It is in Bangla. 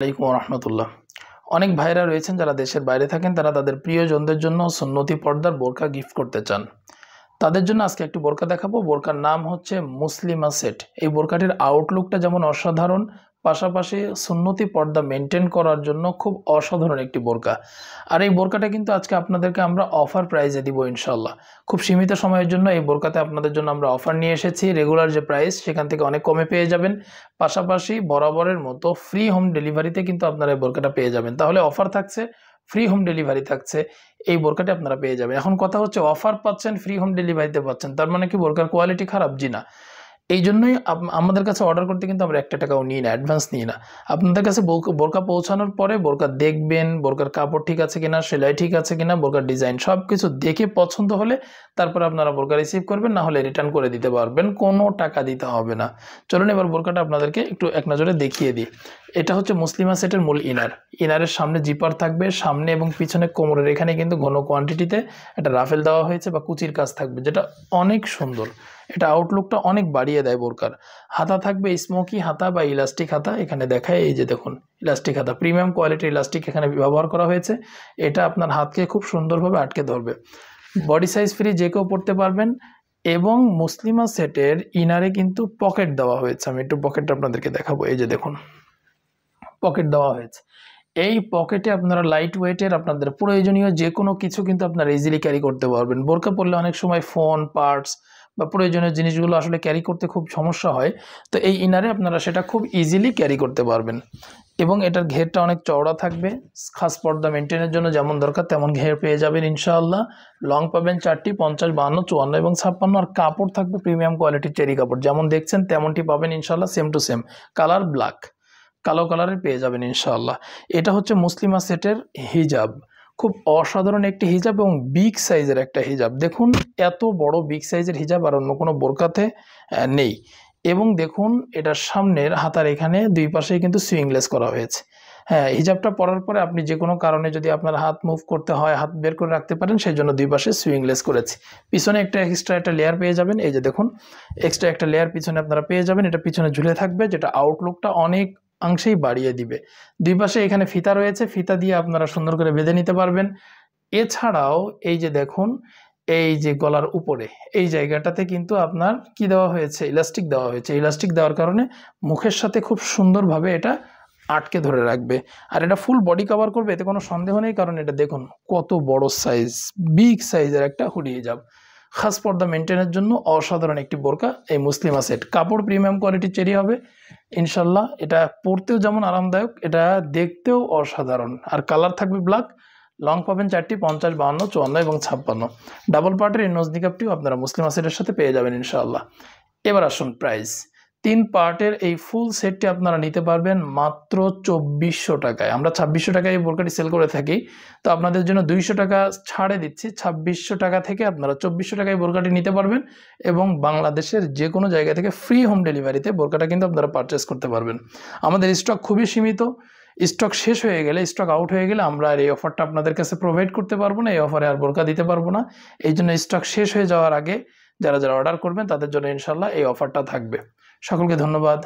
আলাইকুম রহমতুল্লাহ। অনেক ভাইরা রয়েছেন যারা দেশের বাইরে থাকেন, তারা তাদের প্রিয়জনদের জন্য সুন্নতি পর্দার বোরকা গিফট করতে চান। তাদের জন্য আজকে একটি বোরকা দেখাবো। বোরকার নাম হচ্ছে মুসলিমা সেট। এই বোরকাটির আউটলুকটা যেমন অসাধারণ, পাশাপাশি সুন্নতি পর্দা মেনটেন করার জন্য খুব অসাধারণ একটি বোরকা। আর এই বোরকাটা কিন্তু আজকে আপনাদেরকে আমরা অফার প্রাইসে দিব ইনশাল্লাহ। খুব সীমিত সময়ের জন্য এই বোরকাতে আপনাদের জন্য আমরা অফার নিয়ে এসেছি। রেগুলার যে প্রাইস সেখান থেকে অনেক কমে পেয়ে যাবেন। পাশাপাশি বরাবরের মতো ফ্রি হোম ডেলিভারিতে কিন্তু আপনারা এই বোরকাটা পেয়ে যাবেন। তাহলে অফার থাকছে, ফ্রি হোম ডেলিভারি থাকছে, এই বোরকাটি আপনারা পেয়ে যাবেন। এখন কথা হচ্ছে, অফার পাচ্ছেন, ফ্রি হোম ডেলিভারিতে পাচ্ছেন, তার মানে কি বোরকার কোয়ালিটি খারাপ? জি না। এই জন্যই আমাদের কাছে অর্ডার করতে কিন্তু আমরা একটা টাকাও নিই না, অ্যাডভান্স নিই না। আপনাদের কাছে বোরকা পৌঁছানোর পরে বোরকা দেখবেন, বোরকার কাপড় ঠিক আছে কিনা, সেলাই ঠিক আছে কিনা, বোরকার ডিজাইন সব কিছু দেখে পছন্দ হলে তারপর আপনারা বোরকা রিসিভ করবেন, না হলে রিটার্ন করে দিতে পারবেন, কোনো টাকা দিতে হবে না। চলুন এবার বোরকাটা আপনাদেরকে একটু এক নজরে দেখিয়ে দিই। এটা হচ্ছে মুসলিমা সেটের মূল ইনার। ইনারের সামনে জিপার থাকবে, সামনে এবং পিছনে কোমরের এখানে কিন্তু ঘন কোয়ান্টিটিতে একটা রাফেল দেওয়া হয়েছে বা কুচির কাজ থাকবে, যেটা অনেক সুন্দর। এটা আউটলুকটা অনেক বাড়িয়ে দেয় বোরকার। হাতা থাকবে স্মোকি হাতা বা ইলাস্টিক হাতা, এখানে দেখায়, এই যে দেখুন ইলাস্টিক হাতা, প্রিমিয়াম কোয়ালিটির ইলাস্টিক এখানে ব্যবহার করা হয়েছে। এটা আপনার হাতকে খুব সুন্দরভাবে আটকে ধরবে। বডি সাইজ ফ্রি, যে কেউ পড়তে পারবেন। এবং মুসলিমা সেটের ইনারে কিন্তু পকেট দেওয়া হয়েছে। আমি একটু পকেটটা আপনাদেরকে দেখাবো। এই যে দেখুন পকেট দেওয়া হয়েছে। এই পকেটে আপনারা লাইট ওয়েটের আপনাদের প্রয়োজনীয় যে কোনো কিছু কিন্তু আপনারা ইজিলি ক্যারি করতে পারবেন। বোরকা পরলে অনেক সময় ফোন, পার্টস বা প্রয়োজনীয় জিনিসগুলো আসলে ক্যারি করতে খুব সমস্যা হয়, তো এই ইনারে আপনারা সেটা খুব ইজিলি ক্যারি করতে পারবেন। এবং এটার ঘেরটা অনেক চওড়া থাকবে, খাস পর্দা মেনটেনের জন্য যেমন দরকার তেমন ঘের পেয়ে যাবেন ইনশাআল্লাহ। লং পাবেন 4টি, 50, 52, 54 এবং 56। আর কাপড় থাকবে প্রিমিয়াম কোয়ালিটির চেরি কাপড়, যেমন দেখছেন তেমনটি পাবেন ইনশাআল্লাহ, same to same. Colour black, কালো কালারের পেয়ে যাবেন ইনশাআল্লাহ। এটা হচ্ছে মুসলিমা সেটের হিজাব। খুব অসাধারণ একটি হিজাব এবং বিগ সাইজের একটা হিজাব। দেখুন এত বড় বিগ সাইজের হিজাব আর অন্য কোনো বোরকাতে নেই। এবং দেখুন এটার সামনের হাতার এখানে দুই পাশেই কিন্তু সুইংলেস করা হয়েছে। হ্যাঁ, হিজাবটা পরার পরে আপনি যে কোনো কারণে যদি আপনার হাত মুভ করতে হয়, হাত বের করে রাখতে পারেন, সেই জন্য দুই পাশে সুইংলেস করেছি। পিছনে একটা এক্সট্রা একটা লেয়ার পেয়ে যাবেন। এই যে দেখুন এক্সট্রা একটা লেয়ার পিছনে আপনারা পেয়ে যাবেন। এটা পিছনে ঝুলে থাকবে, যেটা আউটলুকটা অনেক অংশেই বাড়িয়ে দিবে। দুই পাশে এখানে ফিতা রয়েছে, ফিতা দিয়ে আপনারা সুন্দর করে বেঁধে নিতে পারবেন। এছাড়াও এই যে দেখুন, এই যে গলার উপরে এই জায়গাটাতে কিন্তু আপনার কি দেওয়া হয়েছে, ইলাস্টিক দেওয়া হয়েছে। ইলাস্টিক দেওয়ার কারণে মুখের সাথে খুব সুন্দরভাবে এটা আটকে ধরে রাখবে। আর এটা ফুল বডি কভার করবে, এতে কোনো সন্দেহ নেই। কারণ এটা দেখুন কত বড় সাইজ, বিগ সাইজের একটা হুডি হিজাব। খাস পর্দা মেনটেনের জন্য অসাধারণ একটি বোরকা এই মুসলিমা সেট। কাপড় প্রিমিয়াম কোয়ালিটির চেরি হবে ইনশাল্লাহ। এটা পরতেও যেমন আরামদায়ক, এটা দেখতেও অসাধারণ। আর কালার থাকবে ব্ল্যাক। লং পাবেন 4টি, 50, 52, 54 এবং 56। ডাবল পার্টের এই নোজ নিকাপটিও আপনারা মুসলিমা সেটের সাথে পেয়ে যাবেন ইনশাআল্লাহ। এবার আসুন প্রাইস। 3 পার্টের এই ফুল সেটটি আপনারা নিতে পারবেন মাত্র 2400 টাকায়। আমরা 2600 টাকায় এই বোরকাটি সেল করে থাকি, তো আপনাদের জন্য 200 টাকা ছাড়ে দিচ্ছি। 2600 টাকা থেকে আপনারা 2400 টাকায় বোরকাটি নিতে পারবেন এবং বাংলাদেশের যে কোনো জায়গা থেকে ফ্রি হোম ডেলিভারিতে বোরকাটা কিন্তু আপনারা পারচেস করতে পারবেন। আমাদের স্টক খুবই সীমিত। স্টক শেষ হয়ে গেলে, স্টক আউট হয়ে গেলে আমরা আর এই অফারটা আপনাদের কাছে প্রোভাইড করতে পারবো না। এই অফারে আর বোরকা দিতে পারবো না। এই জন্য স্টক শেষ হয়ে যাওয়ার আগে যারা যারা অর্ডার করবেন তাদের জন্য ইনশাল্লাহ এই অফারটা থাকবে। সকলকে ধন্যবাদ।